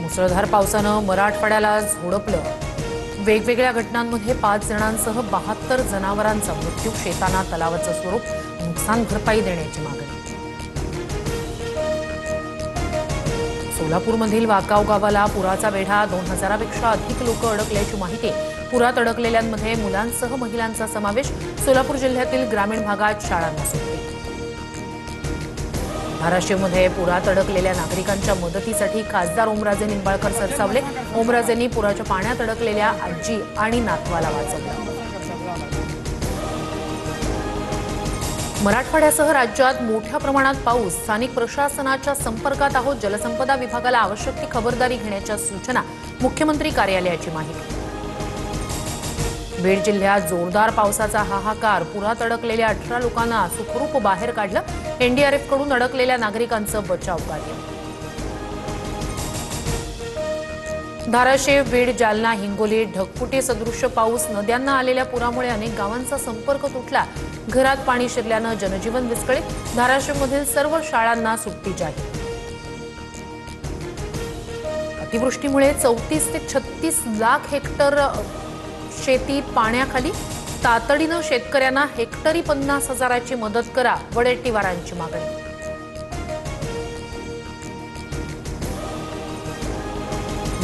मुसळधार पावसानं मराठवाड्याला झोडपलं। वेगवेगळ्या घटनांमध्ये 5 जणांसह 72 जनावरांचा मृत्यू। शेतांना तलावाचं स्वरूप, नुकसान भरपाई देण्याची मागणी। सोलापूरमधील वाकाव गावाला पुराचा वेढा, 2000 पेक्षा अधिक लोक अडकल्याची माहिती। पुरात अडकलेल्यांमध्ये मुलांसह महिलांचा समावेश। सोलापूर जिल्ह्यातील ग्रामीण भागात शाळांना सुट्टी। धाराशिवमध्ये पुरात अडकलेल्या नागरिकांच्या मदतीसाठी खासदार ओमराजे निंबाळकर सरसावले। ओमराजेंनी पुराच्या पाण्यात अडकलेल्या आजी आणि नातवाला वाचवलं। मराठवाड्यासह राज्यात मोठ्या प्रमाणात पाऊस। स्थानिक प्रशासनाच्या संपर्कात आहोत। जलसंपदा विभागाला आवश्यक ती खबरदारी घेण्याच्या सूचना। मुख्यमंत्री कार्यालयाची माहिती। बीड जिल्ह्यात जोरदार पावसाचा हाहाकार। पुरात अडकलेल्या 18 लोकांना सुखरूप बाहेर काढलं। एनडीआरएफ कडून अडकलेल्या नागरिकांचं बचाव कार्य। धाराशिव, बीड, जालना, हिंगोली ढगफुटी सदृश्य पाऊस। नद्यांना आलेल्या पुरामुळे अनेक गावांचा संपर्क तुटला। घरात पाणी शिरल्यानं जनजीवन विस्कळीत। धाराशिवमधील सर्व शाळांना सुट्टी जाहीर। अतिवृष्टीमुळे 34 ते 36 लाख हेक्टर शेती पाण्याखाली। तातडीनं शेतकऱ्यांना हेक्टरी 50,000ची मदत करा, वडेट्टीवारांची मागणी।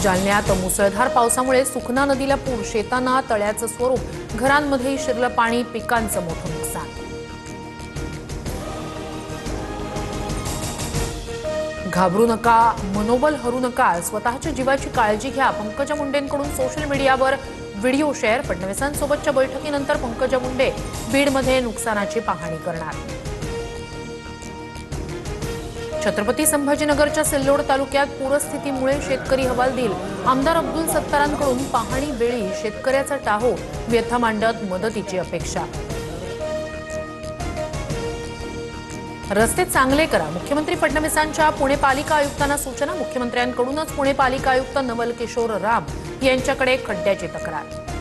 जालन्यात मुसळधार पावसामुळे सुखना नदीला पूर। शेतांना तळ्याचं स्वरूप, घरांमध्ये शिरलं पाणी, पिकांचं मोठं नुकसान। घाबरू नका, मनोबल हरू नका, स्वतःच्या जीवाची काळजी घ्या। पंकजा मुंडेंकडून सोशल मीडियावर व्हिडिओ शेअर। फडणवीसांसोबतच्या बैठकीनंतर पंकजा मुंडे बीडमध्ये नुकसानाची पाहणी करणार। छत्रपती संभाजीनगरच्या सिल्लोड तालुक्यात पूरस्थितीमुळे शेतकरी हवालदिल। आमदार अब्दुल सत्तारांकडून पाहणी वेळी शेतकऱ्याचा टाहो, व्यथा मांडत मदतीची अपेक्षा। रस्ते चांगले करा, मुख्यमंत्री फडणवीसांच्या पुणे पालिका आयुक्तांना सूचना। मुख्यमंत्र्यांकडूनच पुणे पालिका आयुक्त नवल किशोर राम यांच्याकडे खड्ड्याची तक्रार।